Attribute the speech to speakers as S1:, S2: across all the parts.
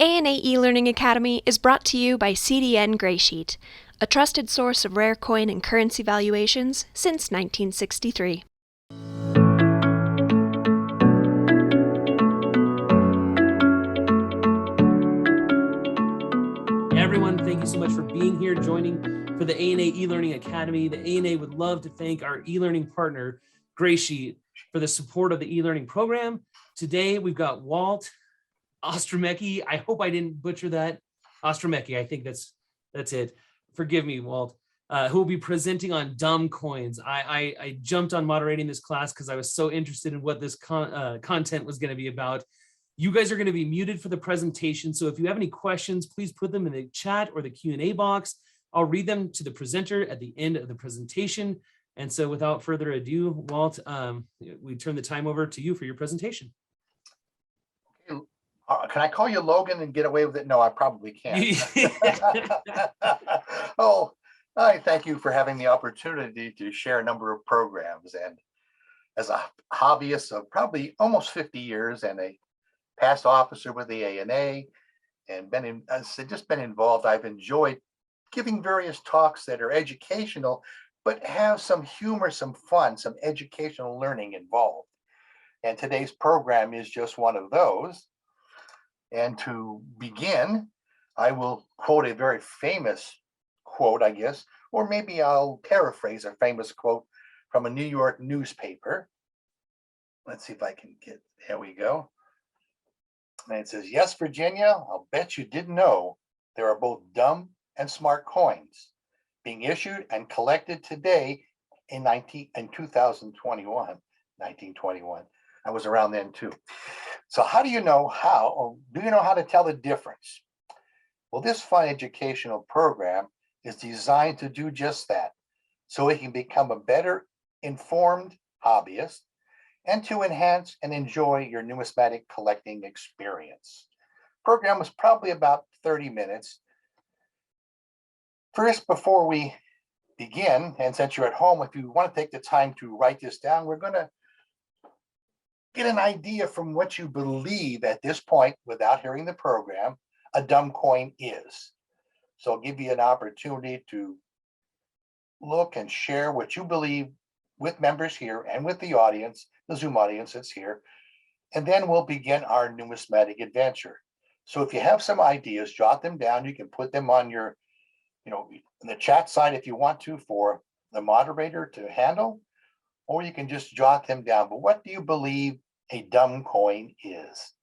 S1: ANA eLearning Academy is brought to you by CDN Graysheet, a trusted source of rare coin and currency valuations since 1963.
S2: Everyone, thank you so much for being here, joining for the ANA eLearning Academy. The ANA would love to thank our eLearning partner, Graysheet, for the support of the eLearning program. Today, we've got Walt, Ostromecki. I hope I didn't butcher that. Ostromecki, I think that's it. Forgive me, Walt. Who will be presenting on DUMB coins. I jumped on moderating this class because I was so interested in what this content was going to be about. You guys are going to be muted for the presentation, so if you have any questions, please put them in the chat or the Q&A box. I'll read them to the presenter at the end of the presentation. And so without further ado, Walt, we turn the time over to you for your presentation.
S3: Can I call you Logan and get away with it? No, I probably can't. Oh, I thank you for having the opportunity to share a number of programs. And as a hobbyist of probably almost 50 years and a past officer with the ANA and just been involved, I've enjoyed giving various talks that are educational, but have some humor, some fun, some educational learning involved. And today's program is just one of those. And to begin, I will quote a very famous quote, I guess, or maybe I'll paraphrase a famous quote from a New York newspaper. Let's see if I can get, there we go. And it says, "Yes, Virginia, I'll bet you didn't know there are both dumb and smart coins being issued and collected today in 1921. I was around then too. So how do you know how, or do you know how to tell the difference? Well, this fun educational program is designed to do just that, so it can become a better informed hobbyist and to enhance and enjoy your numismatic collecting experience. Program was probably about 30 minutes. First, before we begin, and since you're at home, if you want to take the time to write this down, we're going to get an idea from what you believe at this point, without hearing the program, a DUMB coin is. So I'll give you an opportunity to look and share what you believe with members here and with the audience, the Zoom audience that's here, and then we'll begin our numismatic adventure. So if you have some ideas, jot them down. You can put them on your, in the chat side if you want to, for the moderator to handle, or you can just jot them down. But what do you believe a DUMB coin is?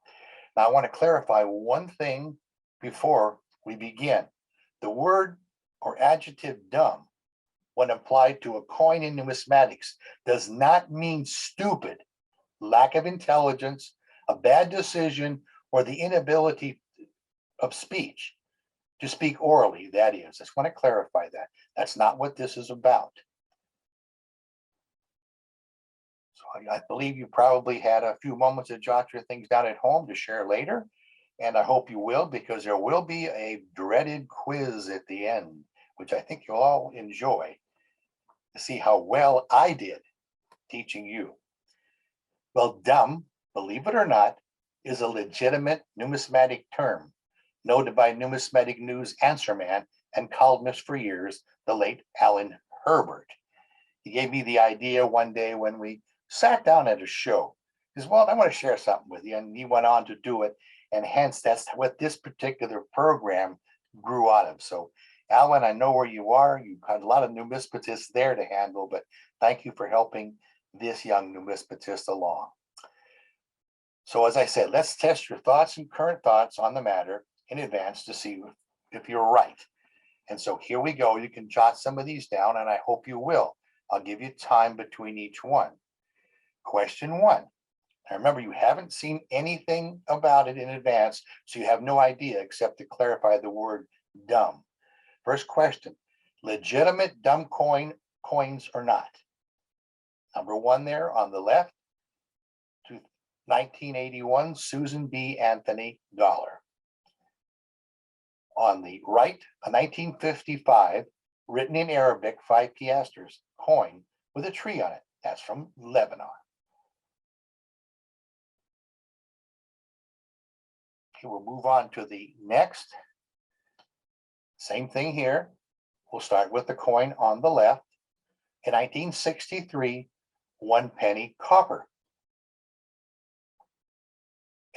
S3: Now, I want to clarify one thing before we begin. The word or adjective dumb, when applied to a coin in numismatics, does not mean stupid, lack of intelligence, a bad decision, or the inability of speech, to speak orally, that is. I just want to clarify that. That's not what this is about. So I believe you probably had a few moments to jot your things down at home to share later, and I hope you will, because there will be a dreaded quiz at the end, which I think you'll all enjoy, to see how well I did teaching you. Well, DUMB, believe it or not, is a legitimate numismatic term, noted by Numismatic News answerman and columnist for years, the late Alan Herbert. He gave me the idea one day when we sat down at a show. He says, "Well, I want to share something with you," and he went on to do it, and hence that's what this particular program grew out of. So Alan, I know where you are. You've got a lot of numismatists there to handle, but thank you for helping this young numismatist along. So as I said, let's test your thoughts and current thoughts on the matter in advance to see if you're right. And so here we go. You can jot some of these down, and I hope you will. I'll give you time between each one. Question one. Now remember, you haven't seen anything about it in advance, so you have no idea except to clarify the word dumb. First question, legitimate DUMB coins or not? Number one there on the left, to 1981 Susan B. Anthony dollar. On the right, a 1955 written in Arabic 5 piastres coin with a tree on it. That's from Lebanon. Okay, we'll move on to the next. Same thing here. We'll start with the coin on the left. In 1963, 1 penny copper.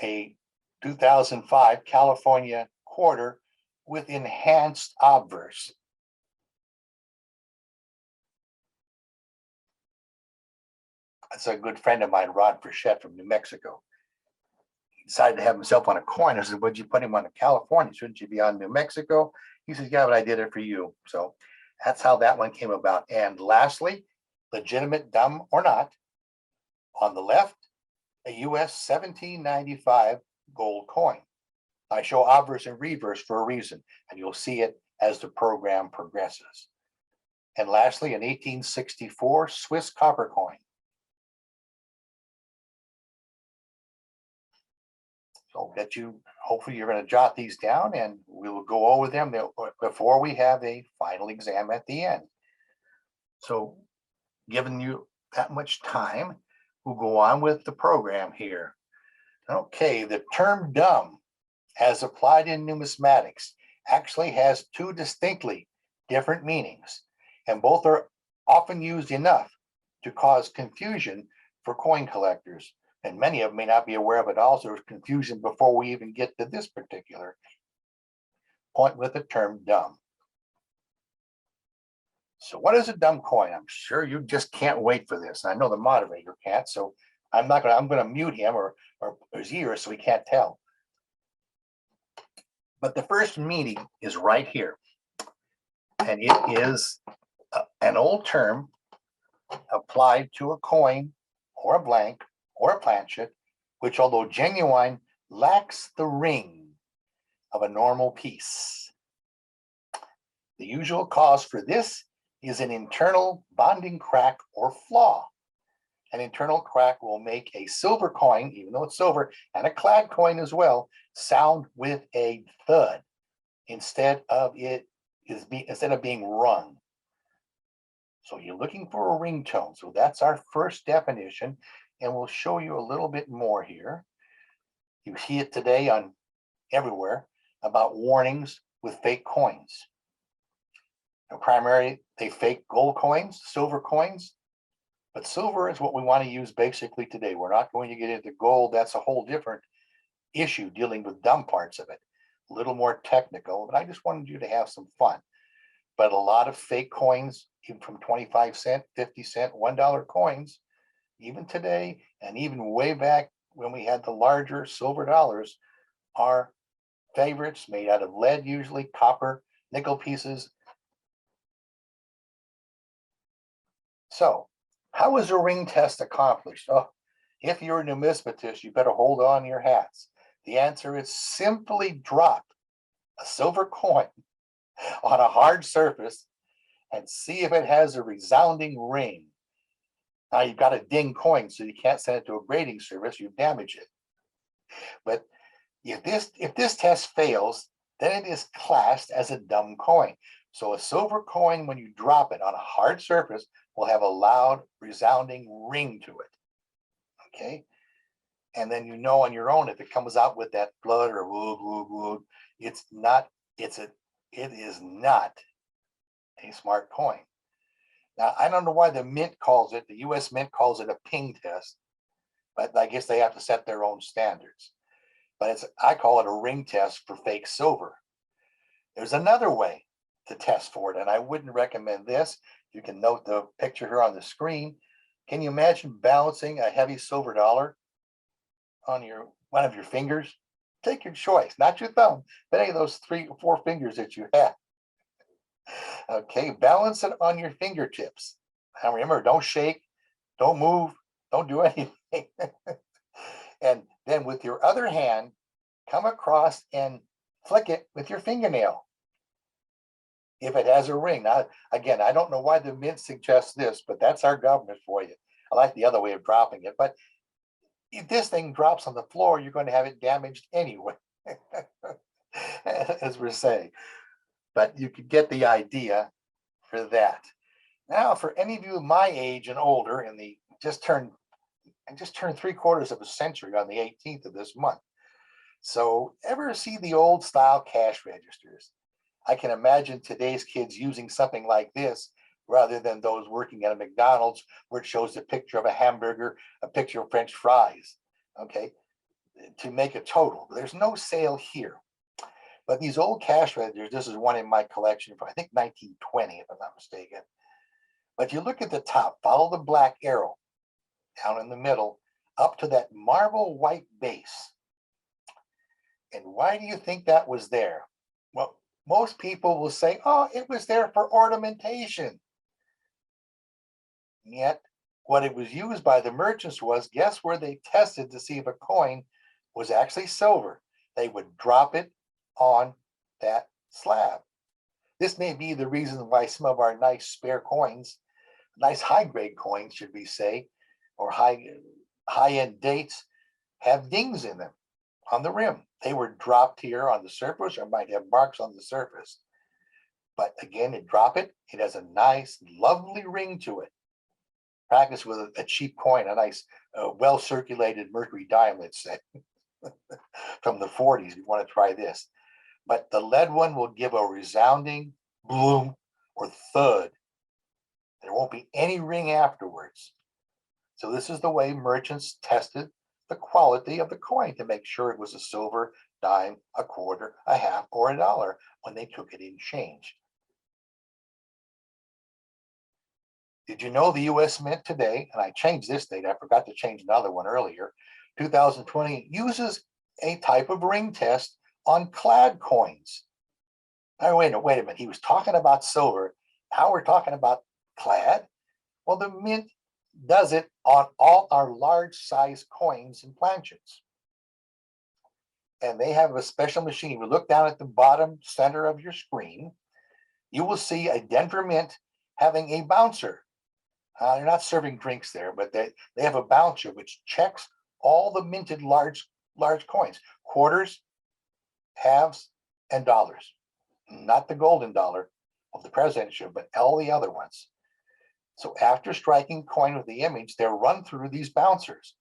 S3: A 2005 California quarter with enhanced obverse. That's a good friend of mine, Rod Frechette from New Mexico. He decided to have himself on a coin. I said, would you put him on a California? Shouldn't you be on New Mexico? He says, yeah, but I did it for you. So that's how that one came about. And lastly, legitimate dumb or not, on the left, a US 1795 gold coin. I show obverse and reverse for a reason, and you'll see it as the program progresses. And lastly, an 1864 Swiss copper coin. So I'll get you, hopefully you're going to jot these down and we will go over them before we have a final exam at the end. So giving you that much time, we'll go on with the program here. Okay, the term dumb, as applied in numismatics, actually has two distinctly different meanings, and both are often used enough to cause confusion for coin collectors. And many of them may not be aware of it also. There's confusion before we even get to this particular point with the term dumb. So what is a dumb coin? I'm sure you just can't wait for this. And I know the moderator can't, so I'm going to mute him or his ears so he can't tell. But the first meaning is right here. And it is an old term applied to a coin or a blank or a planchet, which, although genuine, lacks the ring of a normal piece. The usual cause for this is an internal bonding crack or flaw. An internal crack will make a silver coin, even though it's silver, and a clad coin as well, sound with a thud instead of being rung. So you're looking for a ringtone. So that's our first definition, and we'll show you a little bit more here. You see it today on everywhere about warnings with fake coins. And primarily, they fake gold coins, silver coins, but silver is what we want to use basically today. We're not going to get into gold. That's a whole different issue dealing with dumb parts of it. A little more technical, but I just wanted you to have some fun. But a lot of fake coins, even from 25 cent, 50 cent, $1 coins, even today, and even way back when we had the larger silver dollars, are favorites made out of lead, usually copper, nickel pieces. So how is a ring test accomplished? Oh, if you're a numismatist, you better hold on to your hats. The answer is simply drop a silver coin on a hard surface and see if it has a resounding ring. Now you've got a ding coin, so you can't send it to a grading service, you damage it. But if this test fails, then it is classed as a dumb coin. So a silver coin, when you drop it on a hard surface, will have a loud, resounding ring to it. Okay? And then you know on your own if it comes out with that blood or wood, wood, wood, it is not a smart coin. Now, I don't know why the Mint calls it, the US Mint calls it a ping test, but I guess they have to set their own standards. But I call it a ring test for fake silver. There's another way to test for it, and I wouldn't recommend this. You can note the picture here on the screen. Can you imagine balancing a heavy silver dollar on one of your fingers? Take your choice, not your thumb, but any of those 3 or 4 fingers that you have. Okay, balance it on your fingertips. Now remember, don't shake, don't move, don't do anything. And then with your other hand, come across and flick it with your fingernail. If it has a ring. Now, again, I don't know why the Mint suggests this, but that's our government for you. I like the other way of dropping it, but if this thing drops on the floor, you're going to have it damaged anyway, as we're saying. But you could get the idea for that. Now, for any of you my age and older, and I just turned 3/4 of a century on the 18th of this month. So ever see the old style cash registers? I can imagine today's kids using something like this rather than those working at a McDonald's where it shows a picture of a hamburger, a picture of French fries, okay, to make a total. There's no sale here. But these old cash registers, this is one in my collection from I think 1920, if I'm not mistaken. But if you look at the top, follow the black arrow down in the middle, up to that marble white base. And why do you think that was there? Well, most people will say, oh, it was there for ornamentation. And yet, what it was used by the merchants was, guess where they tested to see if a coin was actually silver? They would drop it on that slab. This may be the reason why some of our nice spare coins, nice high-grade coins, should we say, or high-end dates, have dings in them on the rim. They were dropped here on the surface or might have marks on the surface. But again, you drop it, it has a nice, lovely ring to it. Practice with a cheap coin, a nice, well-circulated mercury dime, let's say, from the 40s. You want to try this. But the lead one will give a resounding boom or thud. There won't be any ring afterwards. So this is the way merchants tested the quality of the coin to make sure it was a silver, dime, a quarter, a half, or a dollar when they took it in change. Did you know the US Mint today, and I changed this date, I forgot to change another one earlier, 2020, uses a type of ring test on clad coins. Now, wait a minute, he was talking about silver, now we're talking about clad? Well, the Mint does it on all our large size coins and planchets. And they have a special machine. We look down at the bottom center of your screen, you will see a Denver Mint having a bouncer. They're not serving drinks there, but they have a bouncer which checks all the minted large coins, quarters, halves, and dollars. Not the golden dollar of the presidential, but all the other ones. So after striking coin with the image, they're run through these bouncers.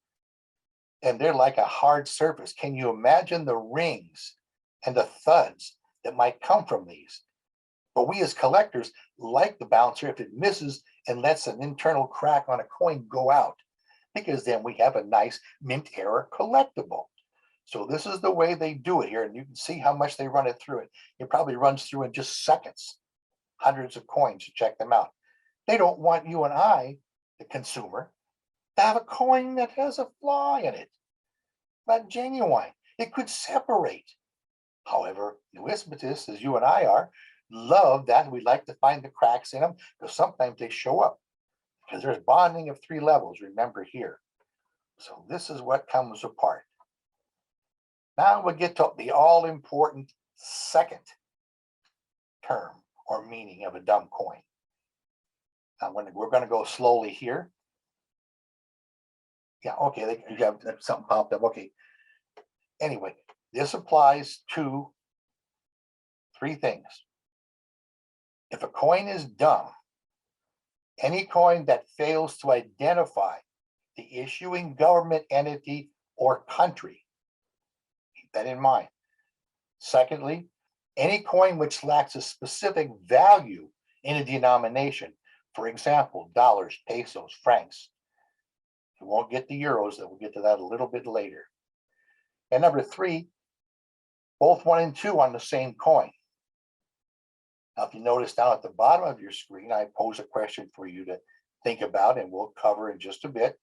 S3: And they're like a hard surface. Can you imagine the rings and the thuds that might come from these? But we as collectors like the bouncer if it misses and lets an internal crack on a coin go out, because then we have a nice mint era collectible. So this is the way they do it here, and you can see how much they run it through it. It probably runs through in just seconds, hundreds of coins to check them out. They don't want you and I, the consumer, to have a coin that has a flaw in it, not genuine. It could separate. However, numismatists, as you and I are, love that. We like to find the cracks in them because sometimes they show up because there's bonding of 3 levels, remember here. So this is what comes apart. Now we'll get to the all-important second term or meaning of a dumb coin. Now we're going to go slowly here. Yeah, okay, you have something popped up. Okay. Anyway, this applies to 3 things. If a coin is dumb, any coin that fails to identify the issuing government entity or country, keep that in mind. Secondly, any coin which lacks a specific value in a denomination, for example, dollars, pesos, francs. You won't get the euros, we'll get to that a little bit later. And number 3, both 1 and 2 on the same coin. Now, if you notice down at the bottom of your screen, I pose a question for you to think about, and we'll cover in just a bit.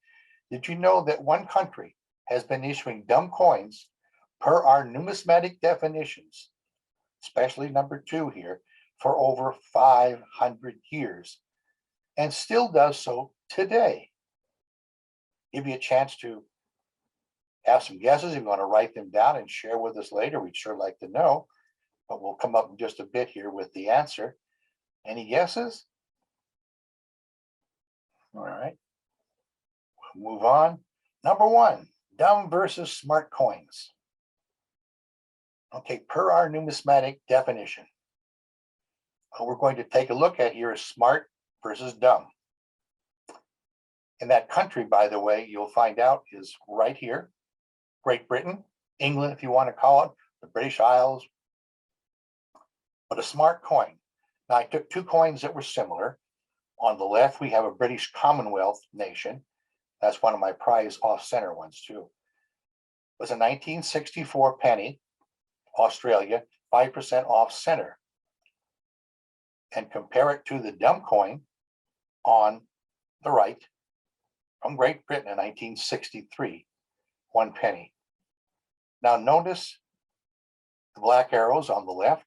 S3: Did you know that one country has been issuing dumb coins per our numismatic definitions, especially number 2 here, for over 500 years, and still does so today? Give you a chance to have some guesses. If you want to write them down and share with us later, we'd sure like to know. But we'll come up in just a bit here with the answer. Any guesses? All right. We'll move on. Number 1, dumb versus smart coins. Okay, per our numismatic definition, what we're going to take a look at here is smart versus dumb. And that country, by the way, you'll find out is right here, Great Britain, England, if you want to call it, the British Isles, but a smart coin. Now, I took two coins that were similar. On the left, we have a British Commonwealth nation. That's one of my prize off-center ones too. It was a 1964 penny, Australia, 5% off-center. And compare it to the DUMB coin on the right from Great Britain in 1963, 1 penny. Now notice the black arrows on the left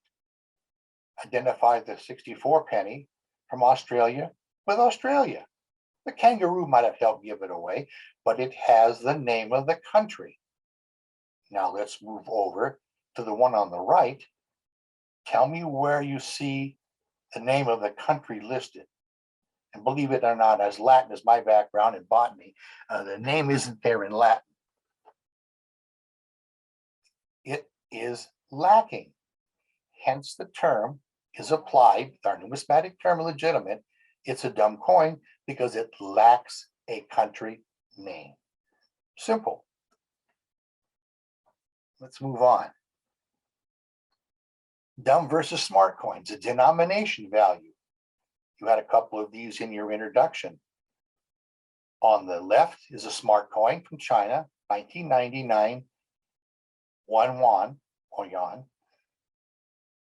S3: identify the 64 penny from Australia with Australia. The kangaroo might have helped give it away, but it has the name of the country. Now let's move over to the one on the right. Tell me where you see the name of the country listed. And believe it or not, as Latin is my background in botany, the name isn't there in Latin. It is lacking. Hence the term is applied, our numismatic term legitimate, it's a DUMB coin because it lacks a country name. Simple. Let's move on. DUMB versus smart coins, a denomination value. You had a couple of these in your introduction. On the left is a smart coin from China, 1999, 1 yuan or yuan.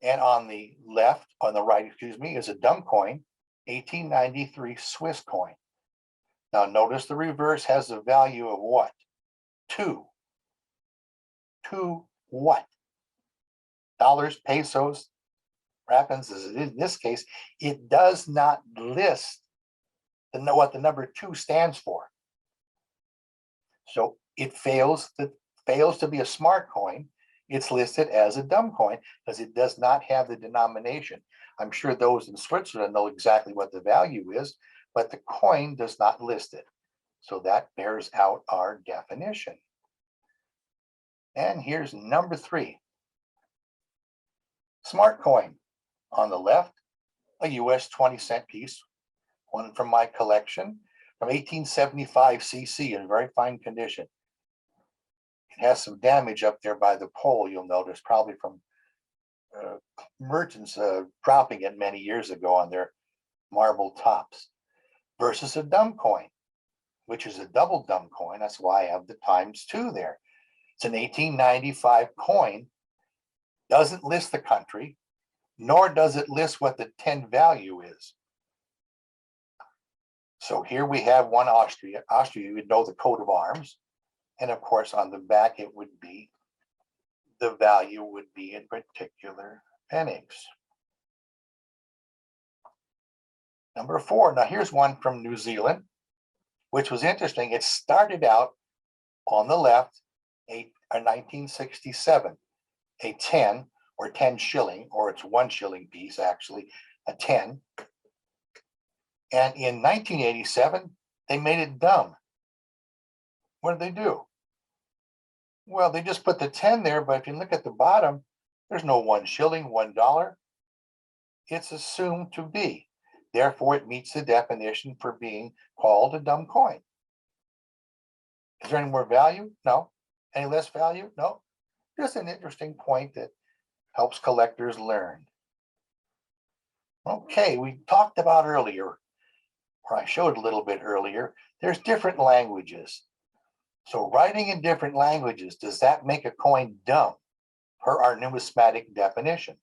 S3: And on the left, on the right, excuse me, is a DUMB coin, 1893 Swiss coin. Now notice the reverse has the value of what? 2. 2 what? Dollars, pesos. What happens is in this case, it does not list what the number 2 stands for. So it fails to be a smart coin. It's listed as a DUMB coin because it does not have the denomination. I'm sure those in Switzerland know exactly what the value is, but the coin does not list it. So that bears out our definition. And here's number 3. Smart coin. On the left, a US 20-cent piece, one from my collection from 1875 CC in very fine condition. It has some damage up there by the pole, you'll notice, probably from merchants dropping it many years ago on their marble tops, versus a DUMB coin, which is a double DUMB coin. That's why I have the ×2 there. It's an 1895 coin, doesn't list the country, nor does it list what the 10 value is. So here we have one Austria. Austria, you would know the coat of arms. And of course, on the back, it would be, the value would be in particular pennies. Number 4, now here's one from New Zealand, which was interesting. It started out on the left, a 1967, a 10 or 10 shilling, or it's 1 shilling piece actually, a 10. And in 1987, they made it DUMB. What did they do? Well, they just put the 10 there, but if you look at the bottom, there's no 1 shilling, $1. It's assumed to be. Therefore, it meets the definition for being called a DUMB coin. Is there any more value? No. Any less value? No. Just an interesting point that helps collectors learn. Okay, we talked about earlier, or I showed a little bit earlier, there's different languages. So writing in different languages, does that make a coin DUMB per our numismatic definition?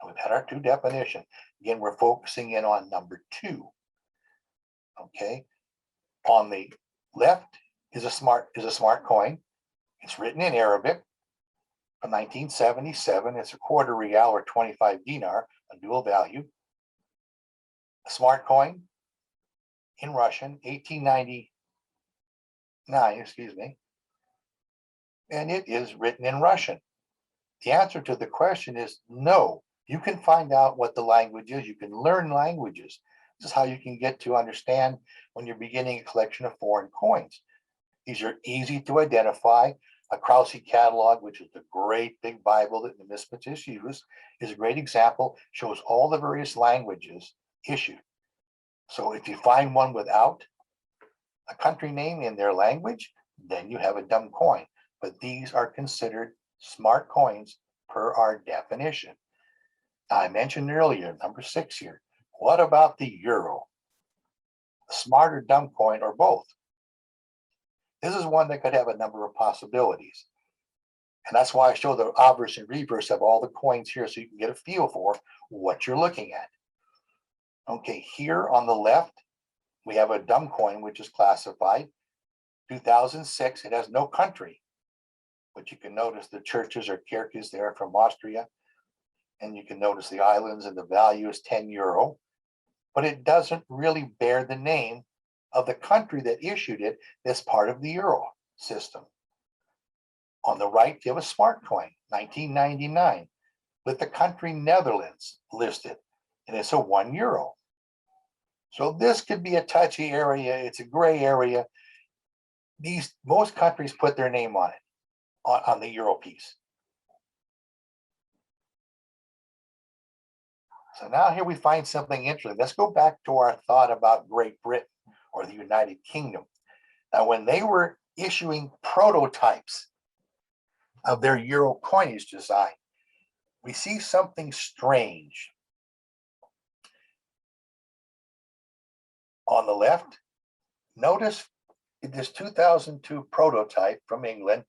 S3: And we've had our 2 definitions. Again, we're focusing in on number 2. Okay, on the left is a smart coin. It's written in Arabic from 1977. It's a quarter real or 25 dinar, a dual value. A smart coin in Russian, 1899, excuse me, and it is written in Russian. The answer to the question is no. You can find out what the language is. You can learn languages. This is how you can get to understand when you're beginning a collection of foreign coins. These are easy to identify. A Krause catalog, which is the great big Bible that numismatists use, is a great example, shows all the various languages issued. So if you find one without a country name in their language, then you have a DUMB coin. But these are considered smart coins per our definition. I mentioned earlier, number 6 here. What about the euro? A smart or dumb coin or both? This is one that could have a number of possibilities. And that's why I show the obverse and reverse of all the coins here so you can get a feel for what you're looking at. Okay, here on the left, we have a dumb coin, which is classified 2006. It has no country, but you can notice the churches or kirches there from Austria. And you can notice the islands, and the value is 10 euro, but it doesn't really bear the name of the country that issued it that's part of the euro system. On the right, you have a smart coin, 1999, with the country Netherlands listed, and it's a 1 euro. So this could be a touchy area. It's a gray area. Most countries put their name on it, on the euro piece. So now here we find something interesting. Let's go back to our thought about Great Britain or the United Kingdom. Now, when they were issuing prototypes of their euro coinage design, we see something strange. On the left, notice in this 2002 prototype from England,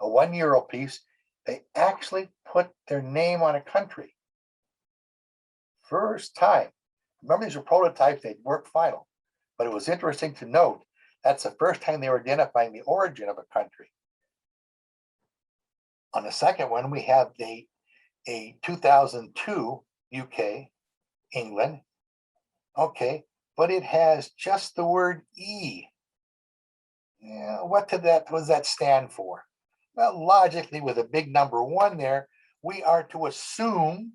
S3: a 1 euro piece, they actually put their name on a country. First time. Remember, these were prototypes, they'd work final. But it was interesting to note that's the first time they were identifying the origin of a country. On the second one, we have a 2002 UK, England. Okay, but it has just the word E. Yeah, what does that stand for? Well, logically, with a big number 1 there, we are to assume,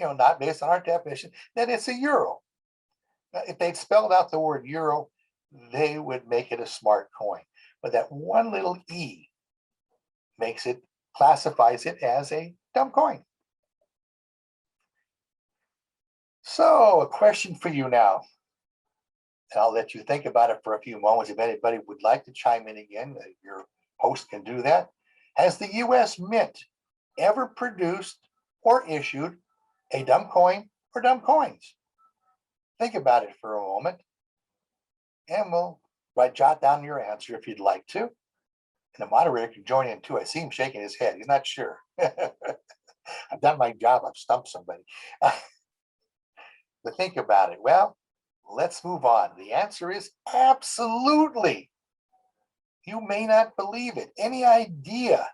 S3: not based on our definition, that it's a euro. Now, if they'd spelled out the word euro, they would make it a smart coin. But that one little E classifies it as a dumb coin. So a question for you now, and I'll let you think about it for a few moments. If anybody would like to chime in again, your host can do that. Has the US Mint ever produced or issued a dumb coin or dumb coins? Think about it for a moment, and we'll jot down your answer if you'd like to. And the moderator can join in too. I see him shaking his head. He's not sure. I've done my job. I've stumped somebody. But think about it. Well, let's move on. The answer is absolutely. You may not believe it. Any idea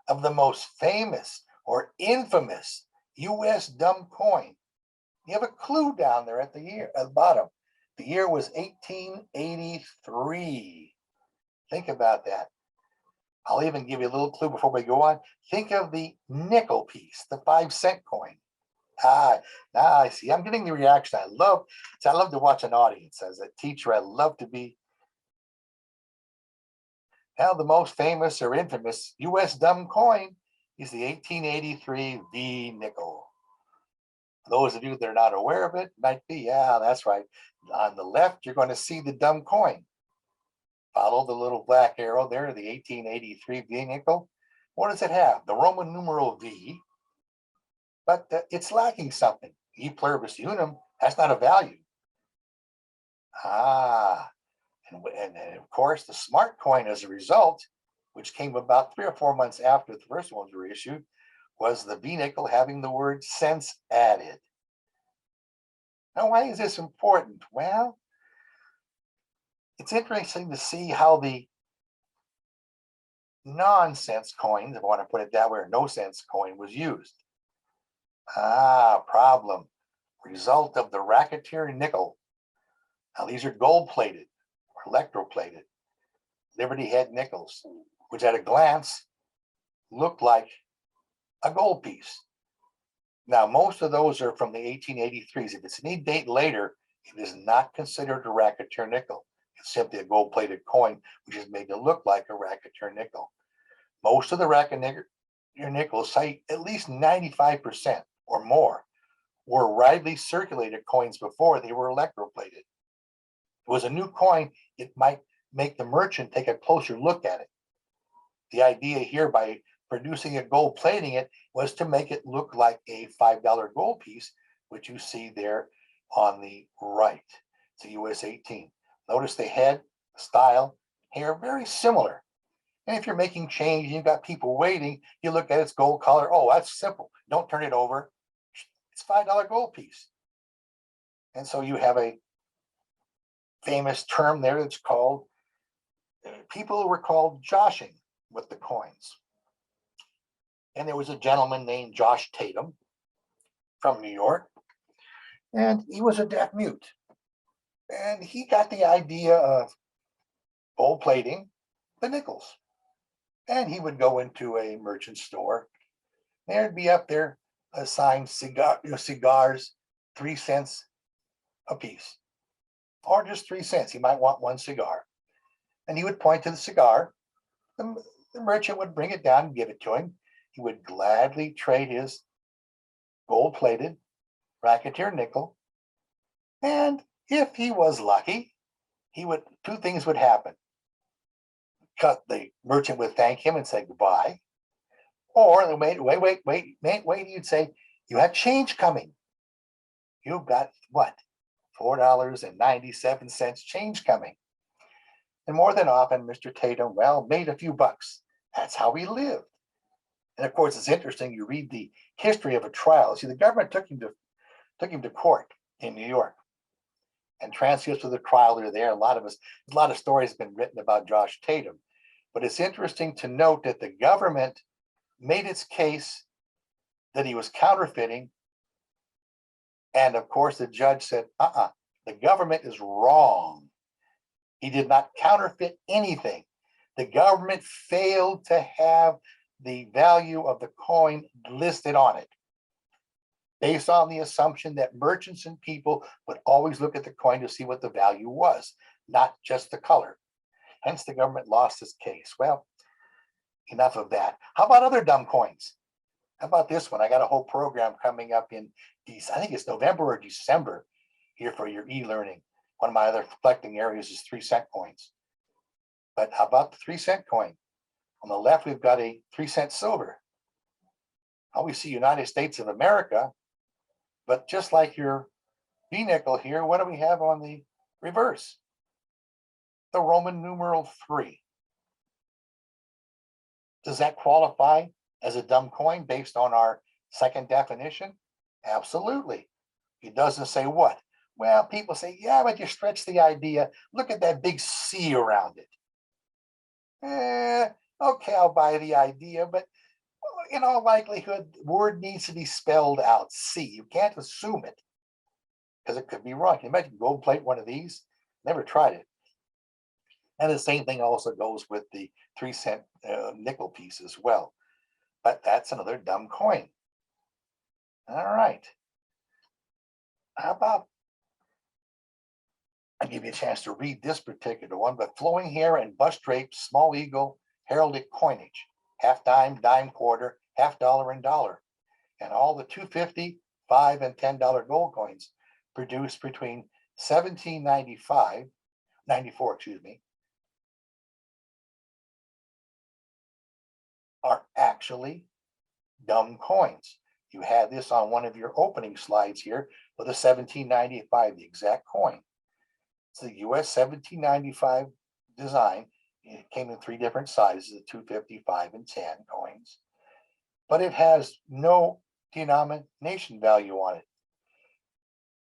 S3: of the most famous or infamous US dumb coin? You have a clue down there at the bottom. The year was 1883. Think about that. I'll even give you a little clue before we go on. Think of the nickel piece, the 5-cent coin. Now I see. I'm getting the reaction. I love to watch an audience. As a teacher, I love to be. Now, the most famous or infamous US dumb coin is the 1883 V nickel. For those of you that are not aware of it, might be, yeah, that's right. On the left, you're going to see the dumb coin. Follow the little black arrow there, the 1883 V nickel. What does it have? The Roman numeral V, but it's lacking something. E pluribus unum, that's not a value. And of course, the smart coin as a result, which came about 3 or 4 months after the first ones were issued, was the V nickel having the word cents added. Now, why is this important? Well, it's interesting to see how the non-cents coins, if I want to put it that way, or no cents coin was used. Problem. Result of the racketeer nickel. Now, these are gold-plated or electroplated Liberty head nickels, which at a glance look like a gold piece. Now, most of those are from the 1883s. If it's any date later, it is not considered a racketeer nickel. It's simply a gold-plated coin, which is made to look like a racketeer nickel. Most of the racketeer nickels, say at least 95% or more, were widely circulated coins before they were electroplated. If it was a new coin, it might make the merchant take a closer look at it. The idea here by producing a gold plating it was to make it look like a $5 gold piece, which you see there on the right. It's a US 18. Notice the head, style, hair, very similar. And if you're making change and you've got people waiting, you look at its gold color. Oh, that's simple. Don't turn it over. It's a $5 gold piece. And so you have a famous term there that's called, people were called joshing with the coins. And there was a gentleman named Josh Tatum from New York, and he was a deaf mute. And he got the idea of gold plating the nickels. And he would go into a merchant store. There'd be up there a sign, cigars, 3 cents a piece, or just 3 cents. He might want one cigar. And he would point to the cigar. The merchant would bring it down and give it to him. He would gladly trade his gold-plated racketeer nickel. And if he was lucky, two things would happen. The merchant would thank him and say goodbye. Or wait, you'd say, you have change coming. You've got what? $4.97 change coming. And more than often, Mr. Tatum, made a few bucks. That's how he lived. And of course, it's interesting. You read the history of a trial. See, the government took him to court in New York, and transcripts of the trial are there. A lot of stories have been written about Josh Tatum, but it's interesting to note that the government made its case that he was counterfeiting, and of course, the judge said, the government is wrong. He did not counterfeit anything. The government failed to have the value of the coin listed on it, based on the assumption that merchants and people would always look at the coin to see what the value was, not just the color. Hence, the government lost this case. Well, enough of that. How about other dumb coins? How about this one? I got a whole program coming up in, I think it's November or December here for your e-learning. One of my other collecting areas is 3-cent coins. But how about the 3-cent coin? On the left, we've got a 3-cent silver. Now we see United States of America, but just like your B nickel here, what do we have on the reverse? The Roman numeral 3. Does that qualify as a dumb coin based on our second definition? Absolutely. It doesn't say what? Well, people say, yeah, but you stretch the idea. Look at that big C around it. Okay, I'll buy the idea, but in all likelihood, the word needs to be spelled out, C. You can't assume it, because it could be wrong. Can you imagine gold plate one of these? Never tried it. And the same thing also goes with the 3-cent nickel piece as well. But that's another dumb coin. All right. How about, I'll give you a chance to read this particular one, but flowing hair and bust draped small eagle heraldic coinage, half dime, dime quarter, half dollar and dollar, and all the $2.50, $5, and $10 gold coins produced between 1794, are actually dumb coins. You had this on one of your opening slides here with a 1795, the exact coin. It's the US 1795 design. It came in 3 different sizes, the 2.50, 5, and 10 coins. But it has no denomination value on it.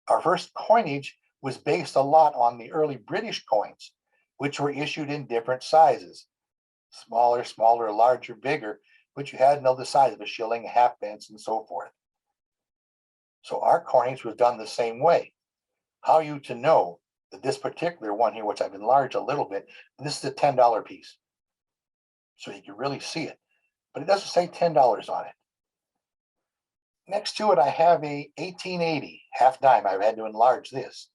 S3: Our first coinage was based a lot on the early British coins, which were issued in different sizes. Smaller, larger, bigger, but you had no the size of a shilling, a halfpence, and so forth. So our coinage was done the same way. How are you to know that this particular one here, which I've enlarged a little bit, this is a $10 piece. So you can really see it, but it doesn't say $10 on it. Next to it, I have a 1880 half dime. I've had to enlarge this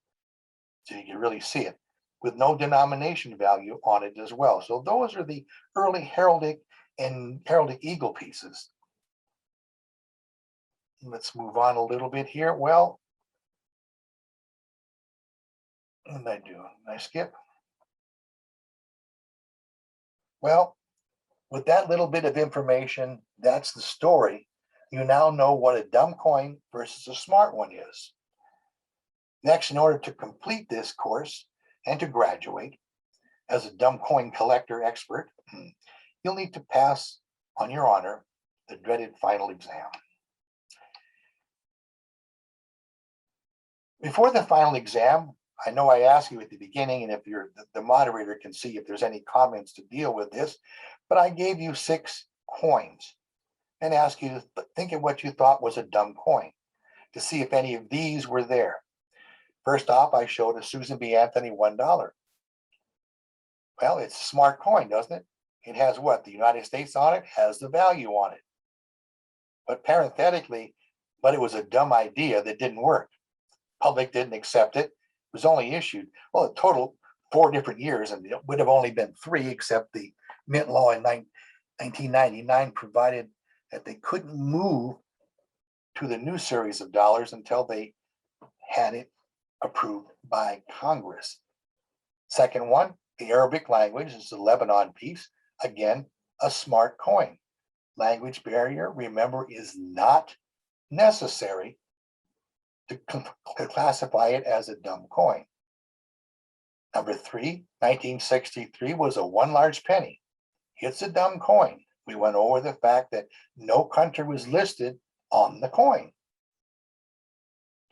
S3: so you can really see it, with no denomination value on it as well. So those are the early heraldic and heraldic eagle pieces. Let's move on a little bit here. Well, what did I do? Did I skip? Well, With that little bit of information, that's the story. You now know what a dumb coin versus a smart one is. Next, in order to complete this course and to graduate as a dumb coin collector expert, you'll need to pass on your honor the dreaded final exam. Before the final exam, I know I asked you at the beginning, and if you're the moderator can see if there's any comments to deal with this, but I gave you 6 coins and asked you to think of what you thought was a dumb coin to see if any of these were there. First off, I showed a Susan B. Anthony $1. Well, it's a smart coin, doesn't it? It has what? The United States on it, has the value on it. But parenthetically, but it was a dumb idea that didn't work. Public didn't accept it. It was only issued, well, a total 4 different years, and it would have only been 3, except the mint law in 1999 provided that they couldn't move to the new series of dollars until they had it approved by Congress. Second one, the Arabic language is the Lebanon piece. Again, a smart coin. Language barrier, remember, is not necessary to classify it as a dumb coin. Number 3, 1963 was a 1 large penny. It's a dumb coin. We went over the fact that no country was listed on the coin.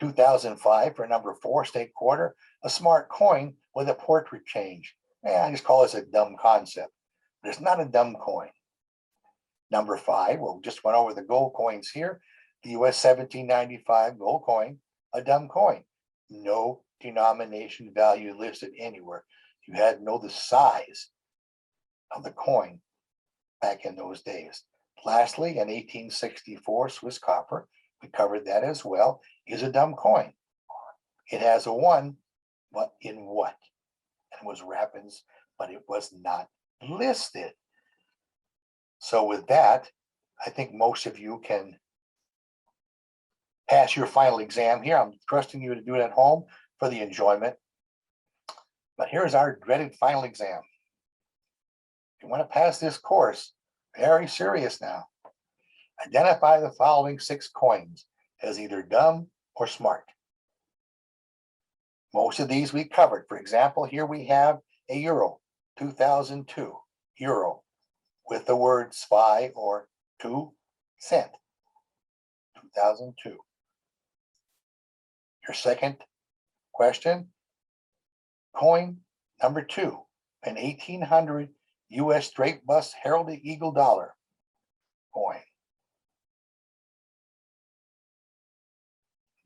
S3: 2005 for number 4, state quarter, a smart coin with a portrait change. I just call this a dumb concept, but it's not a dumb coin. Number 5, we just went over the gold coins here. The US 1795 gold coin, a dumb coin. No denomination value listed anywhere. You had to know the size of the coin back in those days. Lastly, an 1864 Swiss copper, we covered that as well, is a dumb coin. It has a 1, but in what? And it was Rapids, but it was not listed. So with that, I think most of you can pass your final exam here. I'm trusting you to do it at home for the enjoyment. But here's our dreaded final exam. If you want to pass this course, very serious now. Identify the following 6 coins as either dumb or smart. Most of these we covered. For example, here we have a euro, 2002 euro, with the word spy or 2 cent, 2002. Your second question, coin number 2, an 1800 US drape bust heralded eagle dollar coin.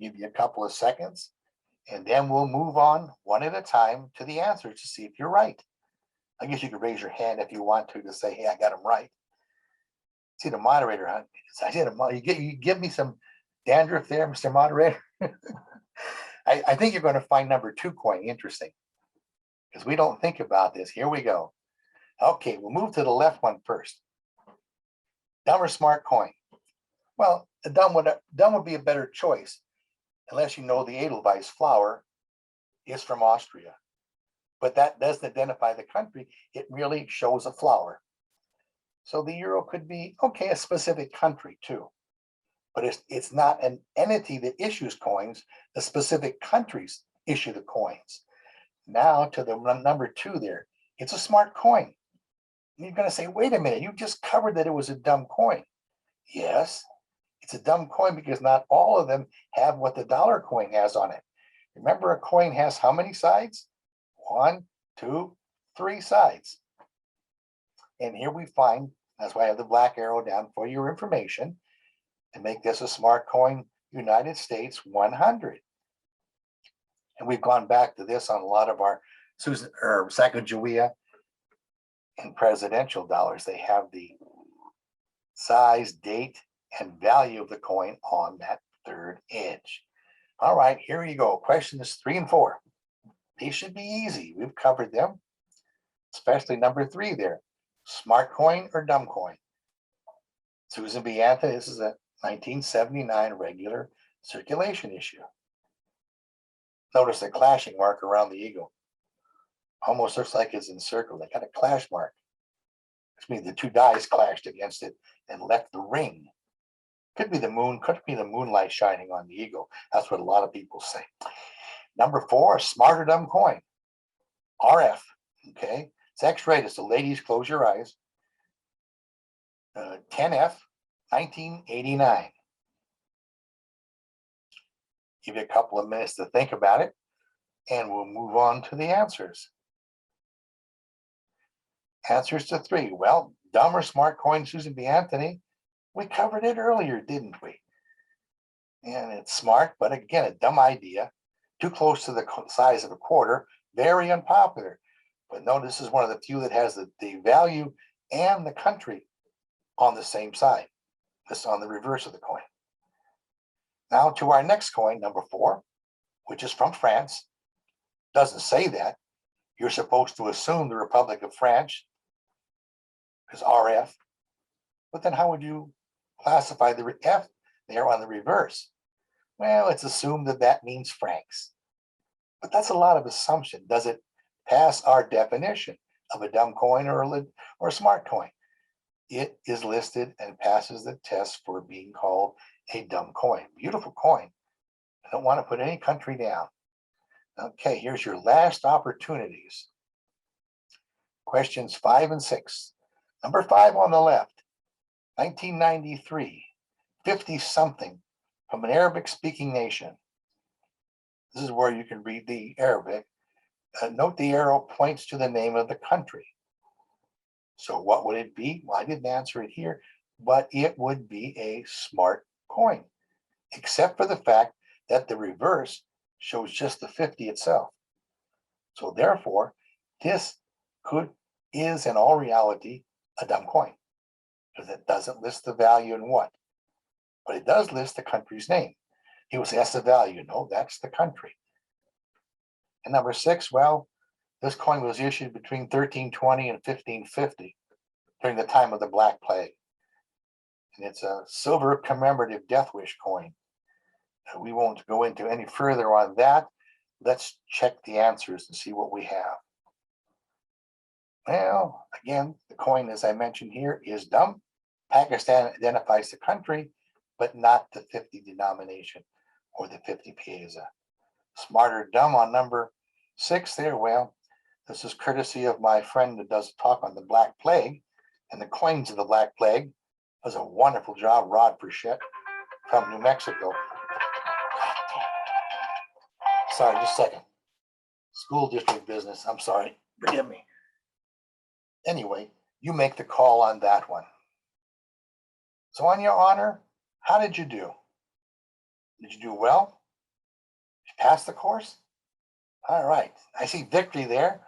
S3: Give you a couple of seconds, and then we'll move on one at a time to the answers to see if you're right. I guess you could raise your hand if you want to say, hey, I got them right. See the moderator, huh? I said, you give me some dandruff there, Mr. Moderator. I think you're going to find number 2 coin interesting because we don't think about this. Here we go. Okay, we'll move to the left one first. Dumb or smart coin? Well, a dumb would be a better choice unless you know the Edelweiss flower is from Austria. But that doesn't identify the country. It really shows a flower. So the euro could be, okay, a specific country too. But it's not an entity that issues coins. The specific countries issue the coins. Now to the number 2 there. It's a smart coin. You're going to say, wait a minute, you just covered that it was a dumb coin. Yes, it's a dumb coin because not all of them have what the dollar coin has on it. Remember, a coin has how many sides? 1, 2, 3 sides. And here we find, that's why I have the black arrow down for your information, to make this a smart coin, United States 100. And we've gone back to this on a lot of our Sacagawea and presidential dollars. They have the size, date, and value of the coin on that 3rd edge. All right, here you go. Questions 3 and 4. These should be easy. We've covered them, especially number 3 there. Smart coin or dumb coin? Susan B. Anthony, this is a 1979 regular circulation issue. Notice the clashing mark around the eagle. Almost looks like it's encircled. They got a clash mark. the two dies clashed against it and left the ring. Could be the moon, could be the moonlight shining on the eagle. That's what a lot of people say. Number 4, a smarter dumb coin. RF, okay? It's X-rated, so ladies, close your eyes. 10F, 1989. Give you a couple of minutes to think about it, and we'll move on to the answers. Answers to 3. Well, dumb or smart coin, Susan B. Anthony. We covered it earlier, didn't we? And it's smart, but again, a dumb idea. Too close to the size of a quarter, very unpopular. But notice this is one of the few that has the value and the country on the same side. This on the reverse of the coin. Now to our next coin, number 4, which is from France. Doesn't say that. You're supposed to assume the Republic of France is RF. But then how would you classify the F there on the reverse? Well, it's assumed that that means francs. But that's a lot of assumption. Does it pass our definition of a dumb coin or a smart coin? It is listed and passes the test for being called a dumb coin. Beautiful coin. I don't want to put any country down. Okay, here's your last opportunities. Questions 5 and 6. Number 5 on the left, 1993, 50-something from an Arabic-speaking nation. This is where you can read the Arabic. Note the arrow points to the name of the country. So what would it be? Well, I didn't answer it here, but it would be a smart coin, except for the fact that the reverse shows just the 50 itself. So therefore, this is in all reality a dumb coin, because it doesn't list the value in what, but it does list the country's name. It was asked the value. No, that's the country. And number 6, well, this coin was issued between 1320 and 1550 during the time of the Black Plague. And it's a silver commemorative death wish coin. We won't go into any further on that. Let's check the answers and see what we have. Well, again, the coin, as I mentioned here, is dumb. Pakistan identifies the country, but not the 50 denomination or the 50 paisa. Smarter dumb on number 6 there. Well, this is courtesy of my friend that does a talk on the Black Plague and the coins of the Black Plague. Does a wonderful job, Rod Frechette from New Mexico. Sorry, just a second. School district business. I'm sorry. Forgive me. Anyway, you make the call on that one. So on your honor, how did you do? Did you do well? Did you pass the course? All right. I see victory there.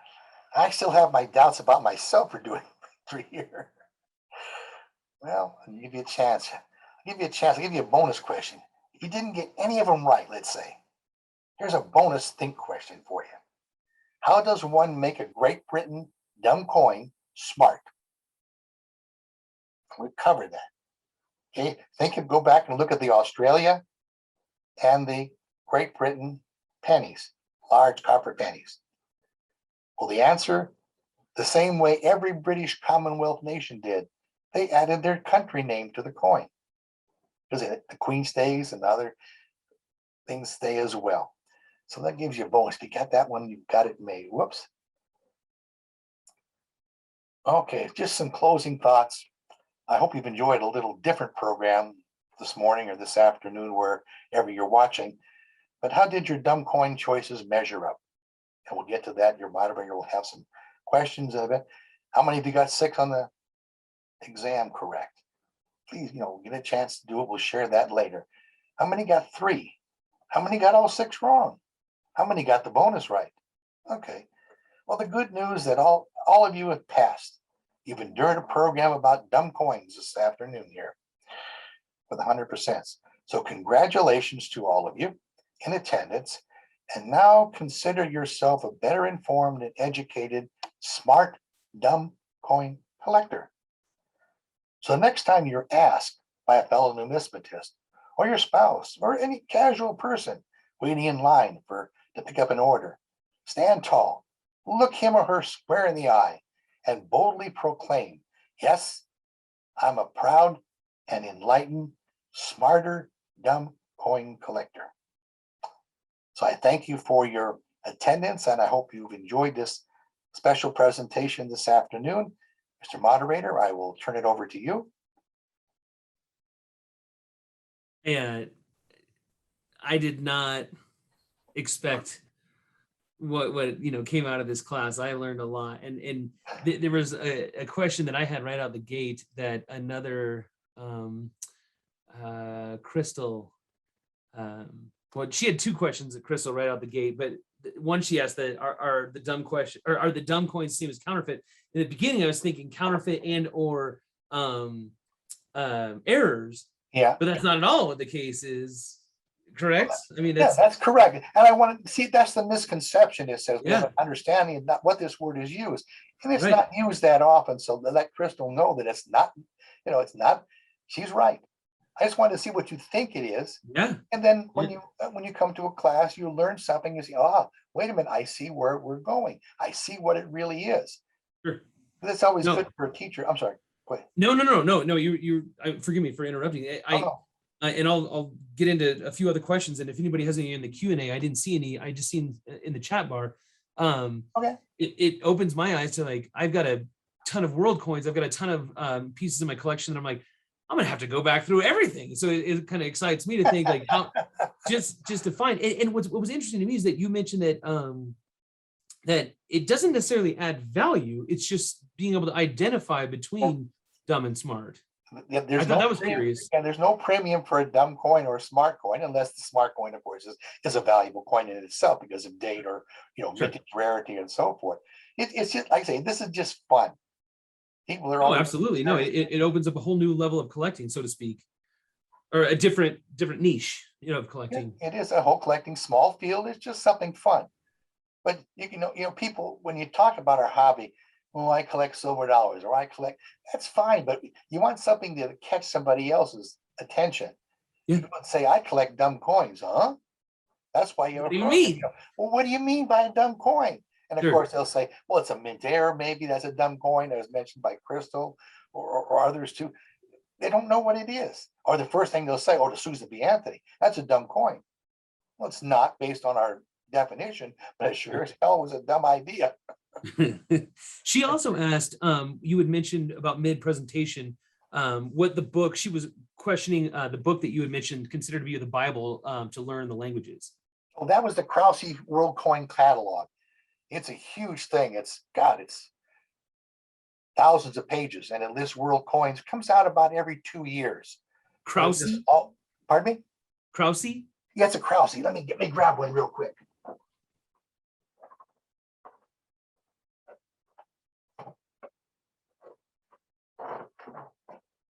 S3: I still have my doubts about myself for doing victory here. Well, I'll give you a chance. I'll give you a bonus question. If you didn't get any of them right, let's say, here's a bonus think question for you. How does one make a Great Britain dumb coin smart? We've covered that. Okay, go back and look at the Australia and the Great Britain pennies, large copper pennies. Well, the answer, the same way every British Commonwealth nation did, they added their country name to the coin. Because the Queen stays and other things stay as well. So that gives you a bonus. If you got that one, you've got it made. Whoops. Okay, just some closing thoughts. I hope you've enjoyed a little different program this morning or this afternoon, wherever you're watching. But how did your dumb coin choices measure up? And we'll get to that. Your moderator will have some questions of it. How many of you got 6 on the exam correct? Please, get a chance to do it. We'll share that later. How many got 3? How many got all 6 wrong? How many got the bonus right? Okay. Well, the good news that all of you have passed. You've endured a program about dumb coins this afternoon here with 100%. So congratulations to all of you in attendance. And now consider yourself a better informed and educated, smart, dumb coin collector. So next time you're asked by a fellow numismatist or your spouse or any casual person waiting in line to pick up an order, stand tall, look him or her square in the eye, and boldly proclaim Yes, I'm a proud and enlightened, smarter dumb coin collector. So I thank you for your attendance, and I hope you've enjoyed this special presentation this afternoon. Mr. Moderator, I will turn it over to you.
S2: And I did not expect what came out of this class. I learned a lot, and there was a question that I had right out the gate that another Crystal, well, she had two questions at Crystal right out the gate, but one she asked that are the dumb question, or are the dumb coins seen as counterfeit? In the beginning, I was thinking counterfeit and or errors.
S3: Yeah.
S2: But that's not at all what the case is, correct? I mean,
S3: that's correct. And I want to see, that's the misconception. It says we have
S2: Yeah.
S3: an understanding of not what this word is used. And it's
S2: Right.
S3: not used that often. So let Crystal know that it's not, it's not, she's right. I just wanted to see what you think it is.
S2: Yeah.
S3: And then when you come to a class, you learn something, you say, wait a minute, I see where we're going. I see what it really is.
S2: Sure.
S3: That's always
S2: No.
S3: good for a teacher. I'm sorry. Go ahead.
S2: No. You forgive me for interrupting. And I'll get into a few other questions. And if anybody has any in the Q&A, I didn't see any. I just seen in the chat bar.
S3: Okay.
S2: It opens my eyes to, like, I've got a ton of world coins. I've got a ton of pieces in my collection. And I'm like, I'm gonna have to go back through everything. So it kind of excites me to think, like, how just to find. And what was interesting to me is that you mentioned that that it doesn't necessarily add value. It's just being able to identify between dumb and smart.
S3: Yeah,
S2: I thought that was curious.
S3: Yeah, there's no premium for a dumb coin or a smart coin, unless the smart coin, of course, is a valuable coin in itself because of date or
S2: Sure.
S3: vintage rarity and so forth. It's just, like I say, this is just fun. People are
S2: Oh, absolutely. No, it opens up a whole new level of collecting, so to speak, or a different niche, of collecting.
S3: It is a whole collecting small field. It's just something fun. But people, when you talk about our hobby, well, I collect silver dollars, or I collect, that's fine, but you want something to catch somebody else's attention.
S2: Yeah.
S3: You would say, I collect dumb coins, huh? That's why you're.
S2: What do you mean?
S3: Well, what do you mean by a dumb coin? And of
S2: Sure.
S3: course, they'll say, well, it's a mint error. Maybe that's a dumb coin, as mentioned by Crystal or others too. They don't know what it is. Or the first thing they'll say, the Susan B. Anthony, that's a dumb coin. Well, it's not based on our definition, but it sure as hell was a dumb idea.
S2: She also asked, you had mentioned about mid-presentation, what the book, she was questioning the book that you had mentioned, considered to be the Bible to learn the languages.
S3: Well, that was the Krause World Coin Catalog. It's a huge thing. It's thousands of pages, and it lists world coins. Comes out about every 2 years.
S2: Krause?
S3: Pardon me?
S2: Krause?
S3: Yeah, it's a Krause. Let me grab one real quick.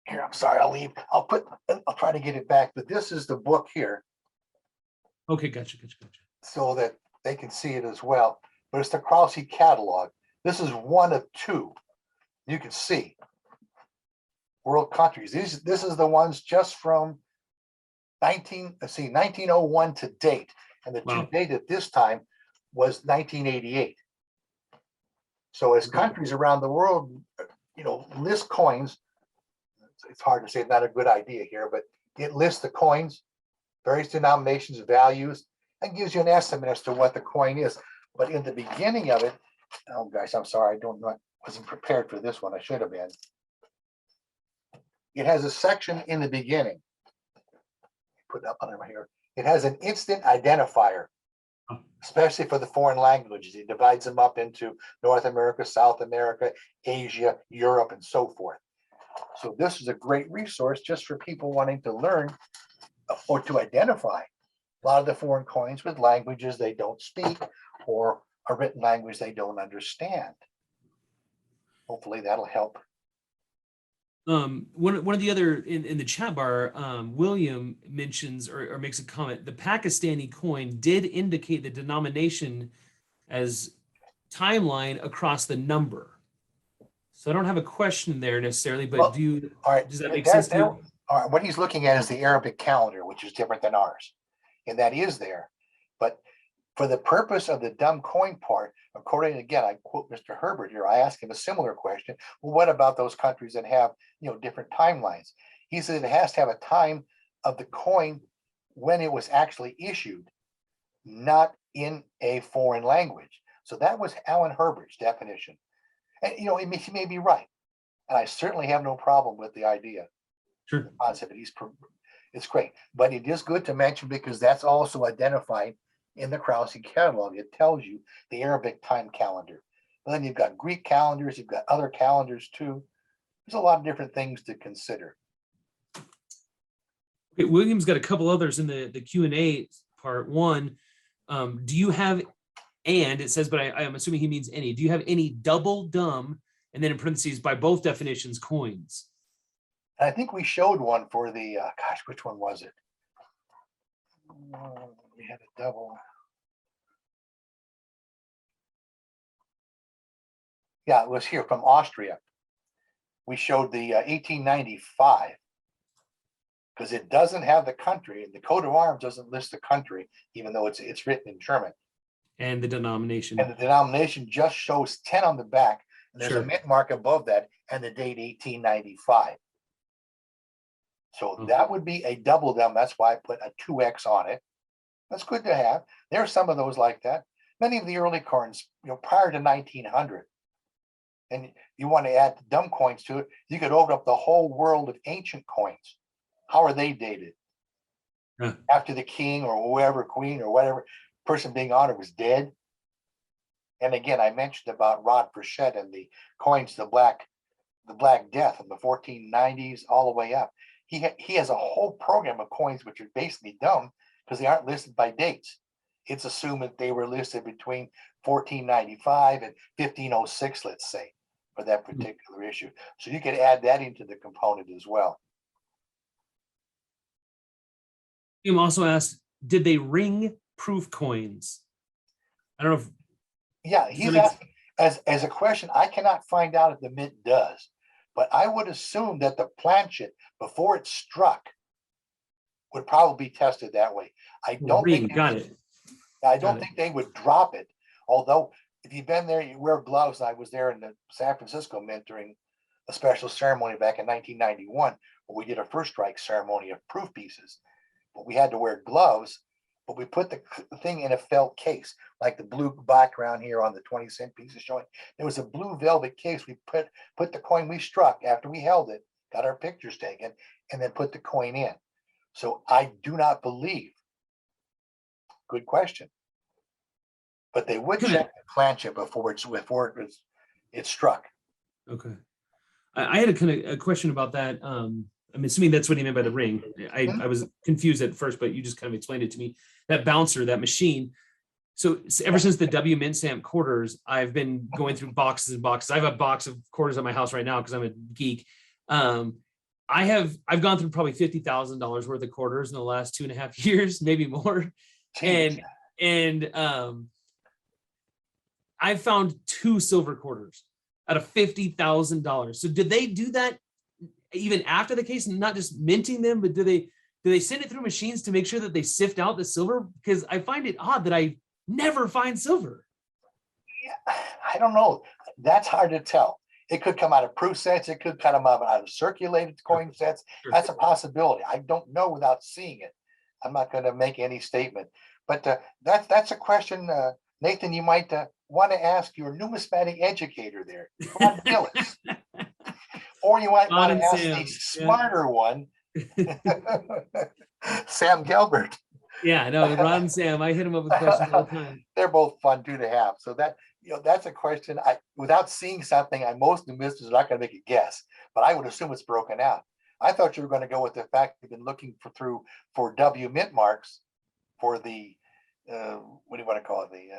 S3: Here, I'm sorry, I'll leave. I'll try to get it back, but this is the book here.
S2: Okay, gotcha.
S3: So that they can see it as well. But it's the Krause catalog. This is one of two. You can see world countries. This is the ones just from 1901 to date. And the due date at this time was 1988. So as countries around the world, list coins, it's hard to say, it's not a good idea here, but it lists the coins, various denominations, values, and gives you an estimate as to what the coin is. But in the beginning of it, oh guys, I'm sorry, wasn't prepared for this one. I should have been. It has a section in the beginning. Put it up on right here. It has an instant identifier, especially for the foreign languages. It divides them up into North America, South America, Asia, Europe, and so forth. So this is a great resource just for people wanting to learn or to identify a lot of the foreign coins with languages they don't speak or a written language they don't understand. Hopefully that'll help.
S2: One of the other in the chat bar, William mentions or makes a comment. The Pakistani coin did indicate the denomination as timeline across the number. So I don't have a question there necessarily, but does that make sense to you?
S3: All right, what he's looking at is the Arabic calendar, which is different than ours, and that is there. But For the purpose of the DUMB coin part, according, again, I quote Mr. Herbert here, I asked him a similar question. Well, what about those countries that have, different timelines? He said it has to have a time of the coin when it was actually issued, not in a foreign language. So that was Alan Herbert's definition. And, he may be right. And I certainly have no problem with the idea.
S2: Sure.
S3: The concept. It's great. But it is good to mention because that's also identified in the Krause catalog. It tells you the Arabic time calendar. And then you've got Greek calendars, you've got other calendars too. There's a lot of different things to consider.
S2: Okay, William's got a couple others in the Q&A part. One, do you have, and it says, but I'm assuming he means any, do you have any double DUMB, and then in parentheses, by both definitions, coins?
S3: I think we showed one for the, which one was it? We had a double. Yeah, it was here from Austria. We showed the 1895 because it doesn't have the country. The coat of arms doesn't list the country, even though it's written in German.
S2: And the denomination.
S3: And the denomination just shows 10 on the back. And there's
S2: Sure.
S3: a mint mark above that and the date 1895. So
S2: Okay.
S3: that would be a double DUMB. That's why I put a 2X on it. That's good to have. There are some of those like that. Many of the early coins, prior to 1900. And you want to add DUMB coins to it, you could open up the whole world of ancient coins. How are they dated?
S2: Huh.
S3: After the king or whoever, queen or whatever person being honored was dead. And again, I mentioned about Rod Frechette and the coins, the Black Death in the 1490s all the way up. He has a whole program of coins which are basically DUMB because they aren't listed by dates. It's assumed that they were listed between 1495 and 1506, let's say, for that particular issue. So you could add that into the component as well.
S2: William also asked, did they ring proof coins? I don't know if.
S3: Yeah, he's asking as a question. I cannot find out if the mint does, but I would assume that the planchet before it struck would probably be tested that way. I don't think they would drop it. Although if you've been there, you wear gloves. I was there in the San Francisco Mint during a special ceremony back in 1991, where we did a first strike ceremony of proof pieces. But we had to wear gloves, but we put the thing in a felt case, like the blue background here on the 20-cent pieces showing. There was a blue velvet case. We put the coin we struck after we held it, got our pictures taken, and then put the coin in. So I do not believe. Good question. But they would check the planchet before it struck.
S2: Okay. I had a question about that. I'm assuming that's what he meant by the ring. I was confused at first, but you just kind of explained it to me. That bouncer, that machine. So ever since the W Mint Stamp quarters, I've been going through boxes and boxes. I have a box of quarters at my house right now because I'm a geek. I've gone through probably $50,000 worth of quarters in the last 2.5 years, maybe more.
S3: Jeez.
S2: And I found 2 silver quarters out of $50,000. So did they do that even after the case, and not just minting them, but do they send it through machines to make sure that they sift out the silver? Because I find it odd that I never find silver.
S3: Yeah, I don't know. That's hard to tell. It could come out of proof sets. It could come out of circulated coin sets.
S2: Sure.
S3: That's a possibility. I don't know without seeing it. I'm not going to make any statement. But that's a question, Nathan, you might want to ask your numismatic educator there, Ron Gillis. Or you might want to ask the smarter one, Sam Gilbert.
S2: Yeah, no, Ron and Sam, I hit him up with questions all the time.
S3: They're both fun too to have. So that's a question. Without seeing something, most numismatists are not going to make a guess, but I would assume it's broken out. I thought you were going to go with the fact you've been looking for W mint marks for the what do you want to call it? The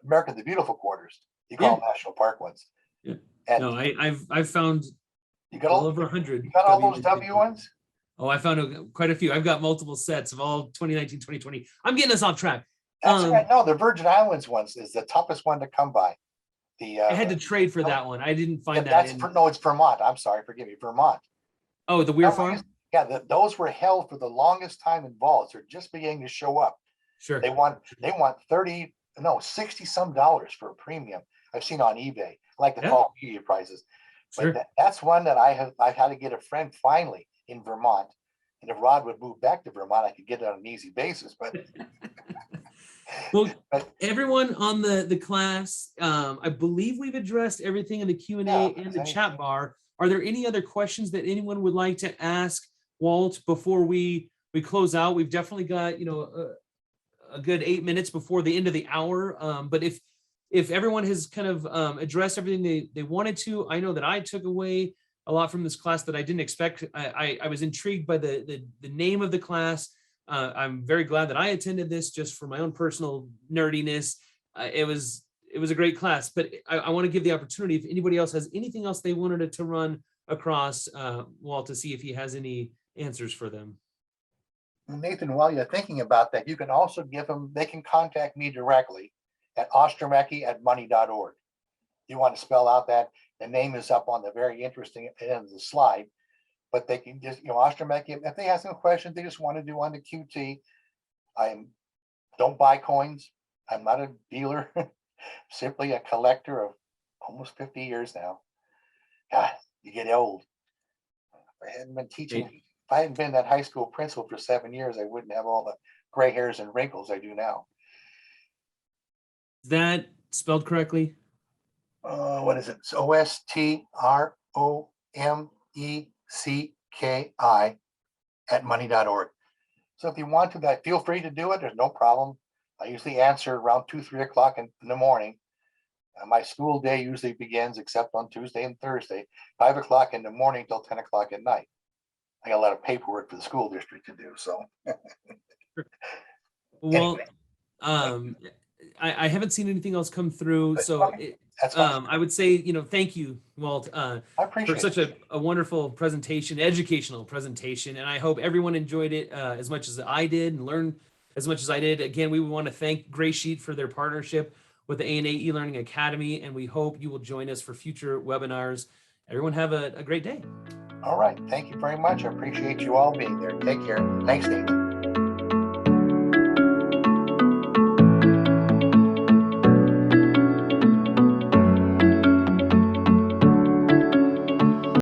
S3: America the Beautiful quarters. You call them national park ones.
S2: Yeah.
S3: And
S2: no, I've found
S3: you got
S2: all over 100.
S3: You got all those W ones?
S2: Oh, I found quite a few. I've got multiple sets of all 2019, 2020. I'm getting us off track.
S3: That's right. No, the Virgin Islands ones is the toughest one to come by.
S2: I had to trade for that one. I didn't find that.
S3: No, it's Vermont. I'm sorry, forgive me, Vermont.
S2: Oh, the Weir Farm?
S3: Yeah, those were held for the longest time in vaults. They're just beginning to show up.
S2: Sure.
S3: They want 60 some dollars for a premium. I've seen on eBay. I like to call media prices.
S2: Sure.
S3: But that's one that I've had to get a friend finally in Vermont. And if Rod would move back to Vermont, I could get it on an easy basis. But
S2: well, everyone on the class, I believe we've addressed everything in the Q&A and the chat bar. Are there any other questions that anyone would like to ask Walt before we close out? We've definitely got, you know, a good 8 minutes before the end of the hour. But if everyone has kind of addressed everything they wanted to, I know that I took away a lot from this class that I didn't expect. I was intrigued by the name of the class. I'm very glad that I attended this just for my own personal nerdiness. It was a great class, but I want to give the opportunity if anybody else has anything else they wanted to run across Walt to see if he has any answers for them.
S3: Nathan, while you're thinking about that, you can also give them, they can contact me directly at Ostromecki@money.org. You want to spell out that the name is up on the very interesting end of the slide, but they can just, you know, Ostromecki, if they have some questions they just want to do on the QT. I don't buy coins. I'm not a dealer, simply a collector of almost 50 years now. God, you get old. If I hadn't been teaching, if I hadn't been that high school principal for 7 years, I wouldn't have all the gray hairs and wrinkles I do now.
S2: Is that spelled correctly?
S3: What is it? It's Ostromecki@money.org. So if you want to, that feel free to do it. There's no problem. I usually answer around 2-3 o'clock in the morning. My school day usually begins, except on Tuesday and Thursday, 5 o'clock in the morning till 10 o'clock at night. I got a lot of paperwork for the school district to do. So,
S2: well,
S3: anyway.
S2: I haven't seen anything else come through, so
S3: okay. That's fine.
S2: I would say, you know, thank you, Walt,
S3: I appreciate
S2: for such a wonderful presentation, educational presentation, and I hope everyone enjoyed it as much as I did and learned as much as I did. Again, we want to thank Graysheet for their partnership with the ANA eLearning Academy, and we hope you will join us for future webinars. Everyone have a great day.
S3: All right. Thank you very much. I appreciate you all being there. Take care. Thanks, David.